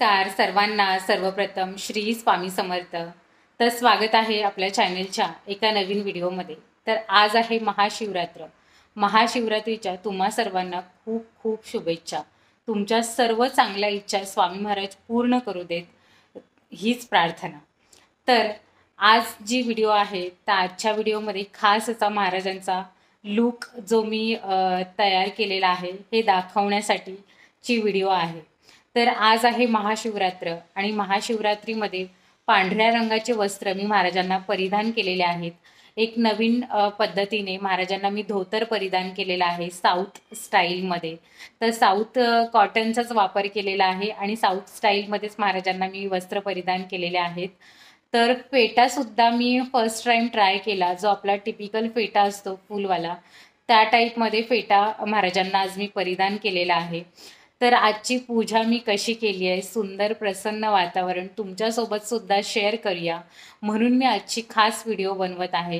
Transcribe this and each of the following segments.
नमस्कार सर्वांना। सर्वप्रथम श्री स्वामी समर्थ। तर स्वागत आहे आपल्या चॅनलच्या एका नवीन व्हिडिओमध्ये। तर आज आहे महाशिवरात्र। महाशिवरात्रीच्या तुम्हा सर्वांना खूप खूप शुभेच्छा। तुमच्या सर्व चांगल्या इच्छा स्वामी महाराज पूर्ण करू देत हीच प्रार्थना। तर आज जी व्हिडिओ आहे त्या आजच्या व्हिडिओमध्ये खास असा महाराजांचा लुक जो मी तयार केलेला आहे हे दाखवण्यासाठी ची व्हिडिओ आहे। तर आज आहे महाशिवरात्र आणि महाशिवरात्रीमध्ये पांढऱ्या रंगाचे वस्त्र मी महाराजांना परिधान केलेले आहेत। एक नवीन पद्धतीने महाराजांना मी धोतर परिधान केलेला आहे साऊथ स्टाईलमध्ये। तर साऊथ कॉटनचाच वापर केलेला आहे आणि साऊथ स्टाईलमध्येच महाराजांना मी वस्त्र परिधान केलेले आहेत। तर फेटा सुद्धा मी फर्स्ट टाइम ट्राय केला, जो आपला टिपिकल फेटा असतो फुलवाला, त्या टाईपमध्ये फेटा महाराजांना आज मी परिधान केलेला आहे। तर आजची पूजा मी कशी केली आहे, सुंदर प्रसन्न वातावरण तुमच्यासोबत सुद्धा शेअर करूया म्हणून मी आजची खास व्हिडिओ बनवत आहे।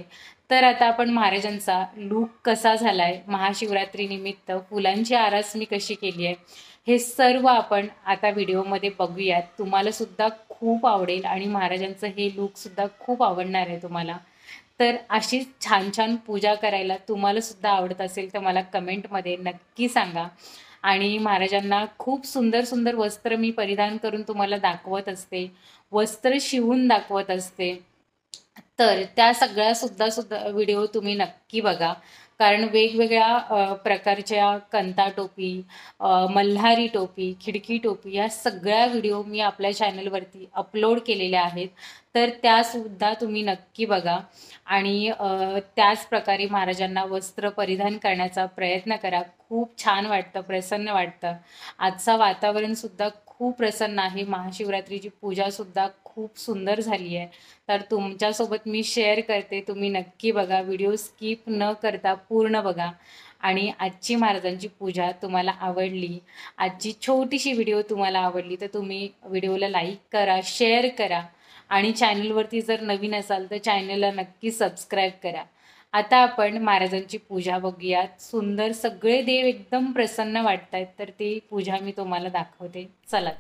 तर आता आपण महाराजांचा लुक कसा झालाय, महाशिवरात्री निमित्त फुलांची आरास मी कशी केली आहे, हे सर्व आपण आता व्हिडिओमध्ये बघूयात। तुम्हाला सुद्धा खूप आवडेल आणि महाराजांचं हे लुक सुद्धा खूप आवडणार आहे तुम्हाला। तर अशी छान छान पूजा करायला तुम्हाला सुद्धा आवडत असेल तर मला कमेंटमध्ये नक्की सांगा। आणि महाराजांना खूप सुंदर सुंदर वस्त्र मी परिधान करून तुम्हाला दाखवत असते, वस्त्र शिवून दाखवत असते। तर त्या सगळ्या सुद्धा व्हिडिओ तुम्ही नक्की बघा, कारण वेगवेगळ्या प्रकारच्या कंता टोपी, मल्हारी टोपी, खिडकी टोपी या सगळ्या व्हिडिओ मी आपल्या चॅनलवरती अपलोड केलेल्या आहेत। तर त्यासुद्धा तुम्ही नक्की बघा आणि त्याच प्रकारे महाराजांना वस्त्र परिधान करण्याचा प्रयत्न करा। खूप छान वाटतं, प्रसन्न वाटतं। आजचं वातावरण सुद्धा खूप प्रसन्न आहे। महाशिवरात्रीची पूजासुद्धा खूप सुंदर झाली आहे। तर तुमच्यासोबत मी शेअर करते, तुम्ही नक्की बघा, व्हिडिओ स्किप न करता पूर्ण बघा। आणि आजची महाराजांची पूजा तुम्हाला आवडली, आजची छोटीशी व्हिडिओ तुम्हाला आवडली तर तुम्ही व्हिडिओला लाईक करा, शेअर करा आणि चॅनलवरती जर नवीन असाल तर चॅनलला नक्की सबस्क्राईब करा। आता आपण महाराजांची पूजा बघूया। सुंदर सगळे देव एकदम प्रसन्न वाटतात, तर ती पूजा मी तुम्हाला दाखवते, चला।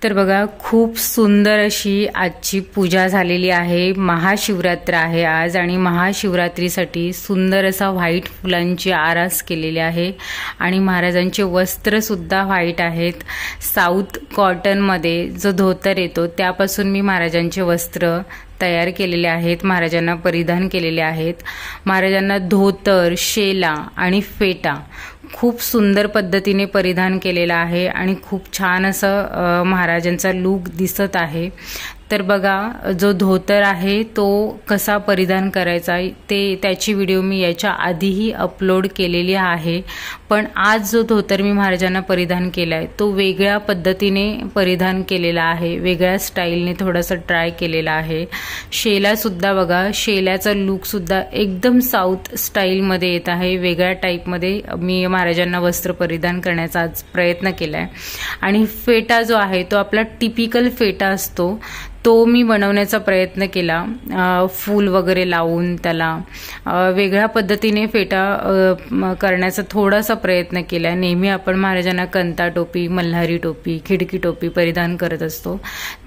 तर बघा, खूप सुंदर अशी आजची पूजा झालेली आहे। महाशिवरात्र आहे आज आणि महाशिवरात्रीसाठी सुंदर असा व्हाईट फुलांची आरास केलेली आहे आणि महाराजांचे वस्त्र सुद्धा व्हाईट आहेत। साऊथ कॉटनमध्ये जो धोतर येतो त्यापासून मी महाराजांचे वस्त्र तयार केलेले आहेत, महाराजांना परिधान केलेले आहेत। महाराजांना धोतर, शेला आणि फेटा खूप सुंदर पद्धतीने परिधान केलेला आहे आणि खूप छान असं महाराजांचा लुक दिसत आहे। तर बघा, जो धोतर आहे तो कसा परिधान करायचा त्याची व्हिडिओ मी याच्या आधीही अपलोड केलेली आहे, पण आज जो धोतर मी महाराजांना परिधान केला आहे तो वेगळ्या पद्धतीने परिधान केलेला आहे, वेगळ्या स्टाईलने थोडासा ट्राय केलेला आहे। शेलासुद्धा बघा, शेल्याचा लुकसुद्धा एकदम साऊथ स्टाईलमध्ये येत आहे, वेगळ्या टाईपमध्ये मी महाराजांना वस्त्र परिधान करण्याचा आज प्रयत्न केला आहे। आणि फेटा जो आहे तो आपला टिपिकल फेटा असतो तो मी बनवण्याचा प्रयत्न केला, फूल वगैरे लावून त्याला वेगळ्या पद्धतीने फेटा करण्याचा थोडासा प्रयत्न केला। नेहमी आपण महाराजांना कंता टोपी, मल्हारी टोपी, खिडकी टोपी परिधान करत असतो,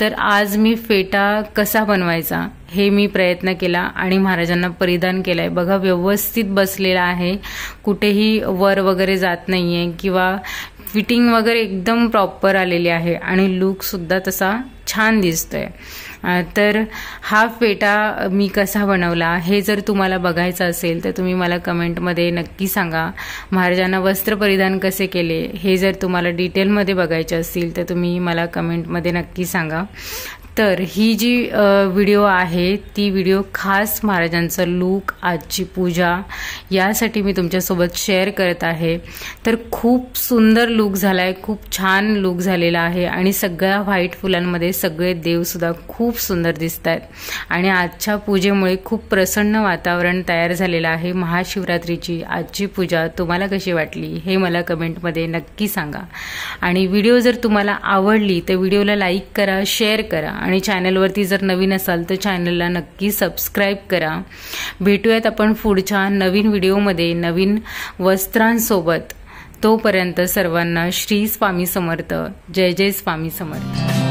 तर आज मी फेटा कसा बनवायचा हे मी प्रयत्न केला आणि महाराजांना परिधान केलाय। बघा, व्यवस्थित बसलेला आहे, कुठेही वर वगैरे जात नाहीये किंवा फिटिंग वगैरे एकदम प्रॉपर आलेली आहे आणि लुक सुद्धा तसा छान दिसतोय। तर हा फेटा मी कसा बनवला हे जर तुम्हाला बघायचं असेल तर तुम्ही मला कमेंटमध्ये नक्की सांगा। महाराजांना वस्त्र परिधान कसे केले हे जर तुम्हाला डिटेलमध्ये बघायचे असतील तर तुम्ही मला कमेंटमध्ये नक्की सांगा। तर ही जी व्हिडिओ आहे ती व्हिडिओ खास महाराजांचा लुक, आजची पूजा यासाठी मी तुमच्यासोबत शेअर करत आहे। तर खूप सुंदर लुक झालाय, खूप छान लुक झालेला आहे आणि सगळ्या व्हाईट फुलांमध्ये सगळे देवसुद्धा खूप सुंदर दिसत आहेत आणि आजच्या पूजेमुळे खूप प्रसन्न वातावरण तयार झालेलं आहे। महाशिवरात्रीची आजची पूजा तुम्हाला कशी वाटली हे मला कमेंटमध्ये नक्की सांगा। आणि व्हिडिओ जर तुम्हाला आवडली तर व्हिडिओला लाईक करा, शेअर करा आणि चॅनलवरती जर नवीन असाल तर चॅनलला नक्की सबस्क्राईब करा। भेटूयात आपण पुढच्या नवीन व्हिडिओमध्ये नवीन वस्त्रांसोबत। तोपर्यंत सर्वांना श्री स्वामी समर्थ. जय जय स्वामी समर्थ.